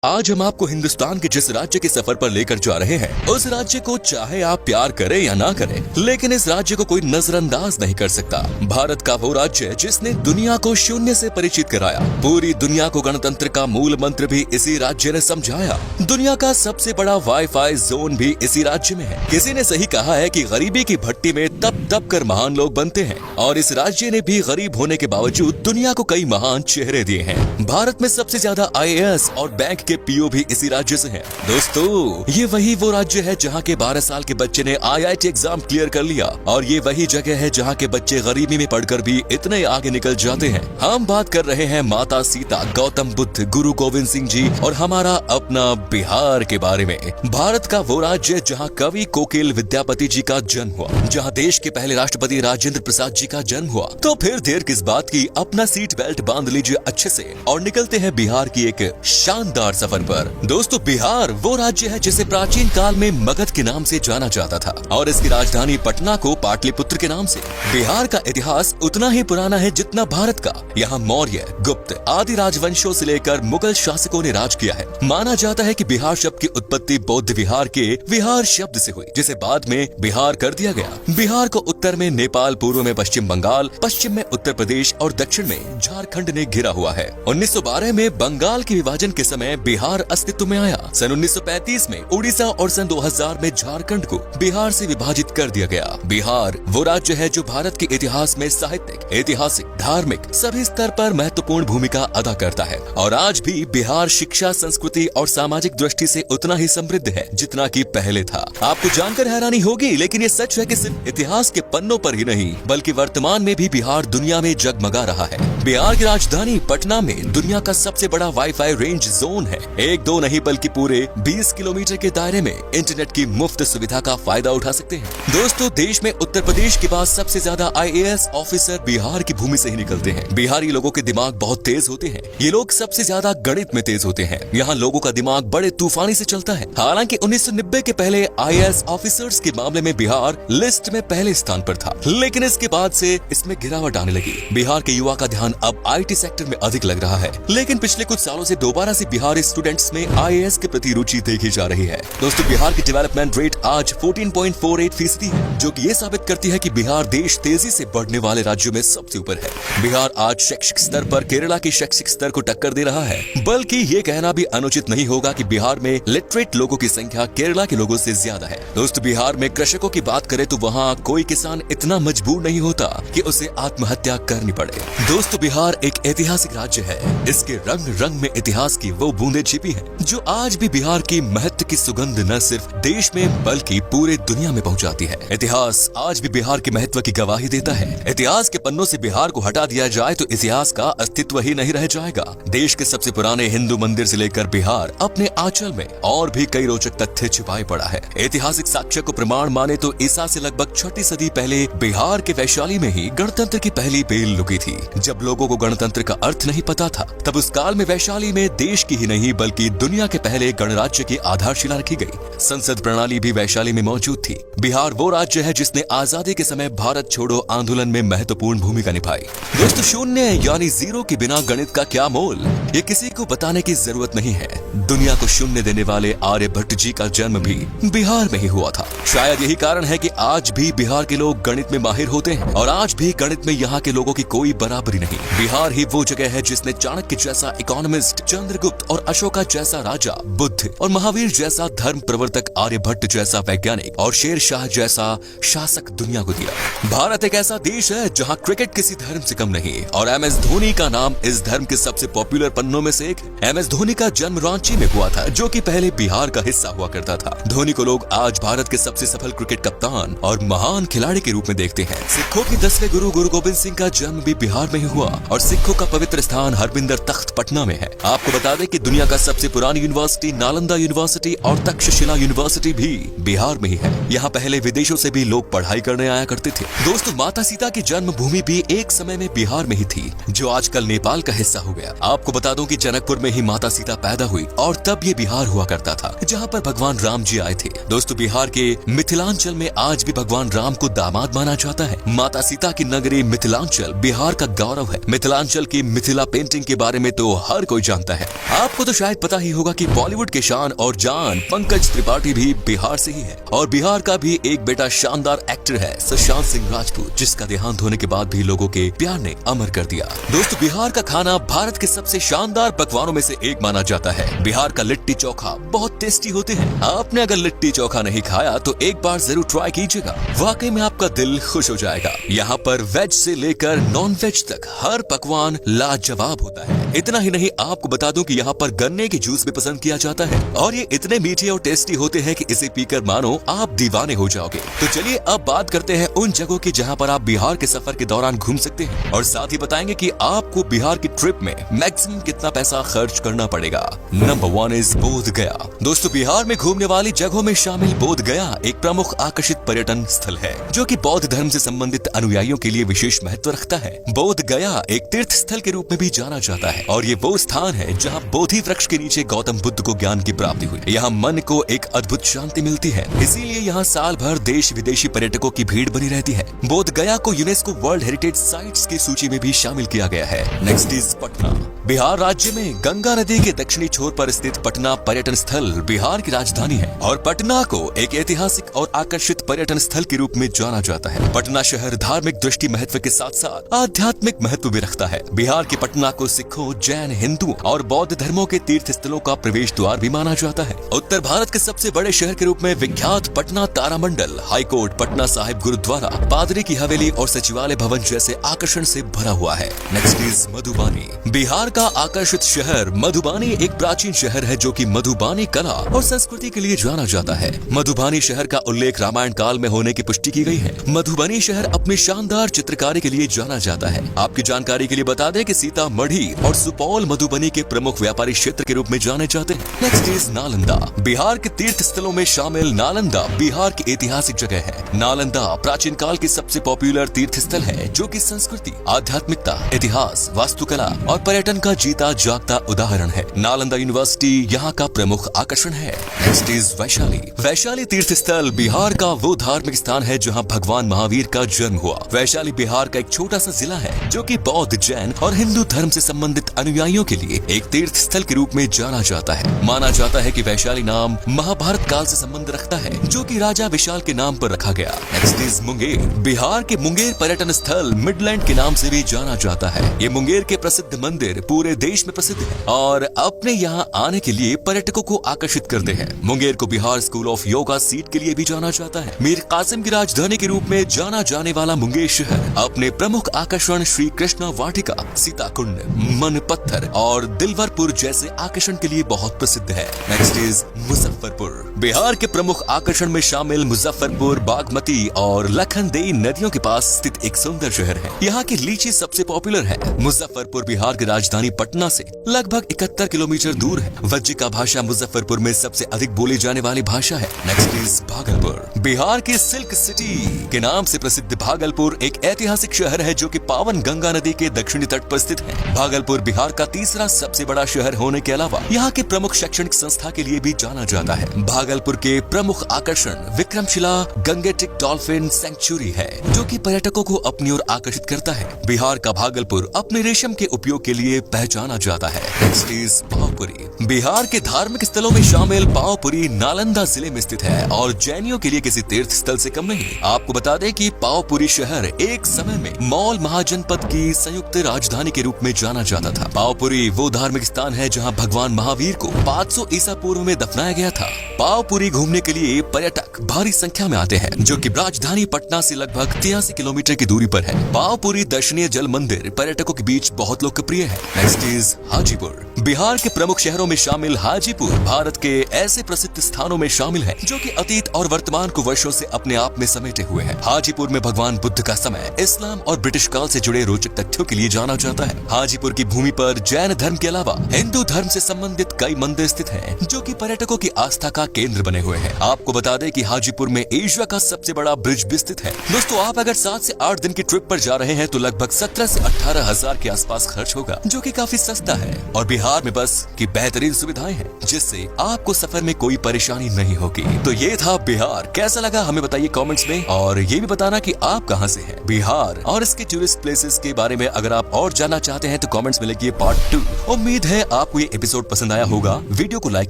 आज हम आपको हिंदुस्तान के जिस राज्य के सफर पर लेकर जा रहे हैं, उस राज्य को चाहे आप प्यार करें या ना करें, लेकिन इस राज्य को कोई नजरअंदाज नहीं कर सकता। भारत का वो राज्य जिसने दुनिया को शून्य से परिचित कराया, पूरी दुनिया को गणतंत्र का मूल मंत्र भी इसी राज्य ने समझाया। दुनिया का सबसे बड़ा वाईफाई जोन भी इसी राज्य में है। किसी ने सही कहा है कि गरीबी की भट्टी में तप तप कर महान लोग बनते हैं, और इस राज्य ने भी गरीब होने के बावजूद दुनिया को कई महान चेहरे दिए हैं। भारत में सबसे ज्यादा IAS और बैंक के PO भी इसी राज्य से हैं। दोस्तों, ये वही वो राज्य है जहाँ के 12 साल के बच्चे ने IIT एग्जाम क्लियर कर लिया, और ये वही जगह है जहाँ के बच्चे गरीबी में पढ़कर भी इतने आगे निकल जाते हैं। हम बात कर रहे हैं माता सीता, गौतम बुद्ध, गुरु गोविंद सिंह जी और हमारा अपना बिहार के बारे में। भारत का वो राज्य जहाँ कवि कोकिल विद्यापति जी का जन्म हुआ, जहाँ देश के पहले राष्ट्रपति राजेंद्र प्रसाद जी का जन्म हुआ। तो फिर देर किस बात की, अपना सीट बेल्ट बांध लीजिए अच्छे से और निकलते हैं बिहार की एक शानदार सफर पर। दोस्तों, बिहार वो राज्य है जिसे प्राचीन काल में मगध के नाम से जाना जाता था, और इसकी राजधानी पटना को पाटलिपुत्र के नाम से। बिहार का इतिहास उतना ही पुराना है जितना भारत का। यहाँ मौर्य, गुप्त आदि राजवंशों से लेकर मुगल शासकों ने राज किया है। माना जाता है कि बिहार शब्द की उत्पत्ति बौद्ध विहार के विहार शब्द से हुई, जिसे बाद में बिहार कर दिया गया। बिहार को उत्तर में नेपाल, पूर्व में पश्चिम बंगाल, पश्चिम में उत्तर प्रदेश और दक्षिण में झारखंड ने घिरा हुआ है। 1912 में बंगाल के विभाजन के समय बिहार अस्तित्व में आया। सन 1935 में उड़ीसा और सन 2000 में झारखंड को बिहार से विभाजित कर दिया गया। बिहार वो राज्य है जो भारत के इतिहास में साहित्यिक, ऐतिहासिक, धार्मिक सभी स्तर पर महत्वपूर्ण भूमिका अदा करता है, और आज भी बिहार शिक्षा, संस्कृति और सामाजिक दृष्टि से उतना ही समृद्ध है जितना कि पहले था। आपको जानकर हैरानी होगी, लेकिन ये सच है कि सिर्फ इतिहास के पन्नों पर ही नहीं, बल्कि वर्तमान में भी बिहार दुनिया में जगमगा रहा है। बिहार की राजधानी पटना में दुनिया का सबसे बड़ा वाईफाई रेंज जोन है। एक दो नहीं बल्कि पूरे 20 किलोमीटर के दायरे में इंटरनेट की मुफ्त सुविधा का फायदा उठा सकते हैं। दोस्तों, देश में उत्तर प्रदेश के बाद सबसे ज्यादा IAS ऑफिसर बिहार की भूमि से ही निकलते हैं। बिहारी लोगों के दिमाग बहुत तेज होते हैं। ये लोग सबसे ज्यादा गणित में तेज होते हैं। यहाँ लोगों का दिमाग बड़े तूफानी से चलता है। हालांकि 1990 के पहले IAS ऑफिसर्स के मामले में बिहार लिस्ट में पहले स्थान पर था, लेकिन इसके बाद से इसमें गिरावट आने लगी। बिहार के युवा का ध्यान अब IT सेक्टर में अधिक लग रहा है, लेकिन पिछले कुछ सालों से दोबारा से बिहारी स्टूडेंट्स में IAS के प्रति रुचि देखी जा रही है। दोस्तों, बिहार की डेवलपमेंट रेट आज 14.48% है, जो कि ये साबित करती है कि बिहार देश तेजी से बढ़ने वाले राज्यों में सबसे ऊपर है। बिहार आज शैक्षिक स्तर पर केरला के शैक्षिक स्तर को टक्कर दे रहा है, बल्कि ये कहना भी अनुचित नहीं होगा कि बिहार में लिटरेट लोगों की संख्या केरला के लोगों से ज्यादा है। दोस्तों, बिहार में कृषकों की बात करें तो वहाँ कोई किसान इतना मजबूर नहीं होता कि उसे आत्महत्या करनी पड़े। दोस्तों, बिहार एक ऐतिहासिक राज्य है। इसके रंग रंग में इतिहास की वो बूंदें छिपी हैं, जो आज भी बिहार की महत्व की सुगंध न सिर्फ देश में बल्कि पूरे दुनिया में पहुंचाती है। इतिहास आज भी बिहार के महत्व की गवाही देता है। इतिहास के पन्नों से बिहार को हटा दिया जाए तो इतिहास का अस्तित्व ही नहीं रह जाएगा। देश के सबसे पुराने हिंदू मंदिर से लेकर बिहार अपने आंचल में और भी कई रोचक तथ्य छिपाए पड़ा है। ऐतिहासिक साक्ष्य को प्रमाण माने तो ईसा से लगभग 6वीं सदी पहले बिहार के वैशाली में ही गणतंत्र की पहली बेल लुकी थी। जब लोगों को गणतंत्र का अर्थ नहीं पता था, तब उस काल में वैशाली में देश की ही नहीं बल्कि दुनिया के पहले गणराज्य की आधारशिला रखी गई। संसद प्रणाली भी वैशाली में मौजूद थी। बिहार वो राज्य है जिसने आजादी के समय भारत छोड़ो आंदोलन में महत्वपूर्ण भूमिका निभाई। दोस्तों, शून्य यानी जीरो के बिना गणित का क्या मोल, ये किसी को बताने की जरूरत नहीं है। दुनिया को शून्य देने वाले आर्यभट्ट जी का जन्म भी बिहार में ही हुआ था। शायद यही कारण है कि आज भी बिहार के लोग गणित में माहिर होते हैं, और आज भी गणित में यहाँ के लोगों की कोई बराबरी नहीं। बिहार ही वो जगह है जिसने चाणक्य जैसा इकोनॉमिस्ट, चंद्रगुप्त और अशोका जैसा राजा, बुद्ध और महावीर जैसा धर्म प्रवर्तक, आर्यभट्ट जैसा वैज्ञानिक और शेर शाह जैसा शासक दुनिया को दिया। भारत एक ऐसा देश है जहाँ क्रिकेट किसी धर्म से कम नहीं, और MS धोनी का नाम इस धर्म के सबसे पॉपुलर पन्नों में से एक। MS धोनी का जन्म रांची में हुआ था, जो कि पहले बिहार का हिस्सा हुआ करता था। धोनी को लोग आज भारत के सबसे सफल क्रिकेट कप्तान और महान खिलाड़ी के रूप में देखते हैं। सिखों के 10वें गुरु गुरु गोविंद सिंह का जन्म भी बिहार में ही हुआ, और सिखों का पवित्र स्थान हरमिंदर तख्त पटना में है। आपको बता दें कि दुनिया का सबसे पुरानी यूनिवर्सिटी नालंदा यूनिवर्सिटी और तक्षशिला यूनिवर्सिटी भी बिहार में ही है। यहाँ पहले विदेशों से भी लोग पढ़ाई करने आया करते थे। दोस्तों, माता सीता की जन्मभूमि भी एक समय में बिहार में ही थी, जो आजकल नेपाल का हिस्सा हो गया। आपको बता दूं कि जनकपुर में ही माता सीता पैदा हुई और तब ये बिहार हुआ करता था, जहाँ पर भगवान राम जी आए थे। दोस्तों, बिहार के मिथिलांचल में आज भी भगवान राम को दामाद माना जाता है। माता सीता की नगरी मिथिलांचल बिहार का गौरव है। मिथिलांचल की मिथिला पेंटिंग के बारे में तो हर कोई जानता है। आपको तो शायद पता ही होगा कि बॉलीवुड के शान और जान पंकज त्रिपाठी भी बिहार से ही है, और बिहार का भी एक बेटा शानदार एक्टर है सुशांत सिंह राजपूत, जिसका देहांत होने के बाद भी लोगों के प्यार ने अमर कर दिया। दोस्तों, बिहार का खाना भारत के सबसे शानदार पकवानों में से एक माना जाता है। बिहार का लिट्टी चोखा बहुत टेस्टी होते हैं। आपने अगर लिट्टी चोखा नहीं खाया तो एक बार जरूर ट्राई कीजिएगा, वाकई में आपका दिल खुश हो जाएगा। यहाँ पर वेज से लेकर नॉन वेज तक हर पकवान लाजवाब होता है। इतना ही नहीं, आपको बता दूं कि यहाँ पर गन्ने की जूस भी पसंद किया जाता है, और ये इतने मीठे और टेस्टी होते हैं कि इसे पीकर मानो आप दीवाने हो जाओगे। तो चलिए अब बात करते हैं उन जगहों की जहाँ पर आप बिहार के सफर के दौरान घूम सकते हैं, और साथ ही बताएंगे कि आपको बिहार की ट्रिप में मैक्सिमम कितना पैसा खर्च करना पड़ेगा। नंबर 1 इज बोध गया। दोस्तों, बिहार में घूमने वाली जगहों में शामिल बोध गया एक प्रमुख आकर्षित पर्यटन स्थल है, जो कि बौद्ध धर्म से संबंधित अनुयायियों के लिए विशेष महत्व रखता है। बोध गया एक तीर्थ स्थल के रूप में भी जाना जाता है, और ये वो स्थान है जहाँ बोधि वृक्ष के नीचे गौतम बुद्ध को ज्ञान की प्राप्ति हुई। यहाँ मन को एक अद्भुत शांति मिलती है, इसीलिए यहाँ साल भर देश विदेशी पर्यटकों की भीड़ बनी रहती है। बोध गया को यूनेस्को वर्ल्ड हेरिटेज साइट्स की सूची में भी शामिल किया गया है। Next is Patna. बिहार राज्य में गंगा नदी के दक्षिणी छोर पर स्थित पटना पर्यटन स्थल बिहार की राजधानी है, और पटना को एक ऐतिहासिक और आकर्षित पर्यटन स्थल के रूप में जाना जाता है। पटना शहर धार्मिक दृष्टि महत्व के साथ साथ आध्यात्मिक महत्व भी रखता है। बिहार के पटना को सिखों, जैन, हिंदू और बौद्ध धर्मों के तीर्थ स्थलों का प्रवेश द्वार भी माना जाता है। उत्तर भारत के सबसे बड़े शहर के रूप में विख्यात पटना तारामंडल, हाईकोर्ट, पटना साहिब गुरुद्वारा, पादरी की हवेली और सचिवालय भवन जैसे आकर्षण से भरा हुआ है। Next is Madhubani. बिहार का आकर्षित शहर मधुबानी एक प्राचीन शहर है, जो कि मधुबानी कला और संस्कृति के लिए जाना जाता है। मधुबानी शहर का उल्लेख रामायण काल में होने की पुष्टि की गई है। मधुबनी शहर अपनी शानदार चित्रकारी के लिए जाना जाता है। आपकी जानकारी के लिए बता दें कि सीतामढ़ी और सुपौल मधुबनी के प्रमुख व्यापारी क्षेत्र के रूप में जाने जाते हैं। Next is Nalanda. बिहार के तीर्थ स्थलों में शामिल नालंदा बिहार की ऐतिहासिक जगह है। नालंदा प्राचीन काल की सबसे पॉपुलर तीर्थ स्थल है, जो कि संस्कृति, आध्यात्मिकता, इतिहास, वास्तुकला और पर्यटन का जीता जागता उदाहरण है। नालंदा यूनिवर्सिटी यहाँ का प्रमुख आकर्षण है। Next is Vaishali. वैशाली तीर्थ स्थल बिहार का वो धार्मिक स्थान है जहाँ भगवान महावीर का जन्म हुआ। वैशाली बिहार का एक छोटा सा जिला है, जो कि बौद्ध, जैन और हिंदू धर्म से संबंधित अनुयायियों के लिए एक तीर्थ स्थल के रूप में जाना जाता है। माना जाता है कि वैशाली नाम महाभारत काल से संबंध रखता है, जो कि राजा विशाल के नाम पर रखा गया। Next is Munger. बिहार के मुंगेर पर्यटन स्थल मिडलैंड के नाम से भी जाना जाता है। ये मुंगेर के प्रसिद्ध मंदिर पूरे देश में प्रसिद्ध है और अपने यहाँ आने के लिए पर्यटकों को आकर्षित करते हैं। मुंगेर को Bihar school of yoga seat के लिए भी जाना जाता है। मीर कासिम की राजधानी के रूप में जाना जाने वाला मुंगेर शहर अपने प्रमुख आकर्षण श्री कृष्णा वाटिका, सीता कुंड, मन पत्थर और दिलवरपुर जैसे आकर्षण के लिए बहुत प्रसिद्ध है। Next is Muzaffarpur. बिहार के प्रमुख आकर्षण में शामिल मुजफ्फरपुर बागमती और लखनदेई नदियों के पास स्थित एक सुंदर शहर है। यहाँ की लीची सबसे पॉपुलर है। मुजफ्फरपुर बिहार की राजधानी पटना से लगभग 71 किलोमीटर दूर है। वज्जिका भाषा मुजफ्फरपुर में सबसे अधिक बोली जाने वाली भाषा है। Next is Bhagalpur. बिहार के सिल्क सिटी के नाम से प्रसिद्ध भागलपुर एक ऐतिहासिक शहर है, जो कि पावन गंगा नदी के दक्षिणी तट पर स्थित है। भागलपुर बिहार का तीसरा सबसे बड़ा शहर होने के अलावा यहाँ के प्रमुख शैक्षणिक संस्था के लिए भी जाना जाता है। भागलपुर के प्रमुख आकर्षण विक्रमशिला गंगेटिक डॉल्फिन सेंचुरी है, जो कि पर्यटकों को अपनी ओर आकर्षित करता है। बिहार का भागलपुर अपने रेशम के उपयोग के लिए पहचाना जाता है। Next is Pawapuri. बिहार के धार्मिक स्थलों में शामिल पावपुरी नालंदा जिले में स्थित है और जैनियों के लिए किसी तीर्थ स्थल से कम नहीं। आपको बता दें कि पावपुरी शहर एक समय में मौल महाजनपद की संयुक्त राजधानी के रूप में जाना जाता था। पावपुरी वो धार्मिक स्थान है जहां भगवान महावीर को 500 ईसा पूर्व में दफनाया गया था। पावपुरी घूमने के लिए पर्यटक भारी संख्या में आते हैं, जो कि राजधानी पटना से लगभग 83 किलोमीटर की दूरी पर है। पावपुरी दर्शनीय जल मंदिर पर्यटकों के बीच बहुत लोकप्रिय है। Next is Hajipur. बिहार के प्रमुख शहरों में शामिल हाजीपुर भारत के ऐसे प्रसिद्ध स्थानों में शामिल है, जो कि अतीत और वर्तमान को वर्षों से अपने आप में समेटे हुए हैं। हाजीपुर में भगवान बुद्ध का समय, इस्लाम और ब्रिटिश काल से जुड़े रोचक तथ्यों के लिए जाना जाता है। हाजीपुर की भूमि पर जैन धर्म के अलावा हिंदू धर्म से संबंधित कई मंदिर स्थित हैं, जो कि पर्यटकों की आस्था का केंद्र बने हुए हैं। आपको बता दें कि हाजीपुर में एशिया का सबसे बड़ा ब्रिज भी स्थित है। दोस्तों, आप अगर 7 से 8 दिन की ट्रिप पर जा रहे हैं तो लगभग 17 से 18 हजार के आसपास खर्च होगा, जो कि काफी सस्ता है। और बिहार में बस की बेहतरीन सुविधाएं हैं, जिससे आपको सफर में कोई परेशानी नहीं होगी। तो ये था बिहार। कैसा लगा हमें बताइए कमेंट्स में, और ये भी बताना कि आप कहां से हैं। बिहार और इसके टूरिस्ट प्लेसेस के बारे में अगर आप और जानना चाहते हैं तो कमेंट्स में लिखिए पार्ट 2। उम्मीद है आपको ये एपिसोड पसंद आया होगा। वीडियो को लाइक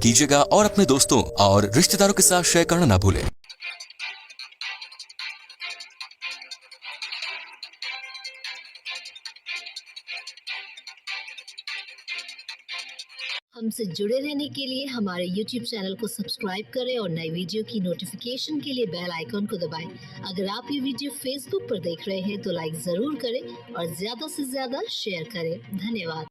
कीजिएगा और अपने दोस्तों और रिश्तेदारों के साथ शेयर करना ना भूलें। हमसे जुड़े रहने के लिए हमारे YouTube चैनल को सब्सक्राइब करें और नई वीडियो की नोटिफिकेशन के लिए बेल आइकॉन को दबाएं। अगर आप ये वीडियो Facebook पर देख रहे हैं तो लाइक जरूर करें और ज्यादा से ज्यादा शेयर करें। धन्यवाद।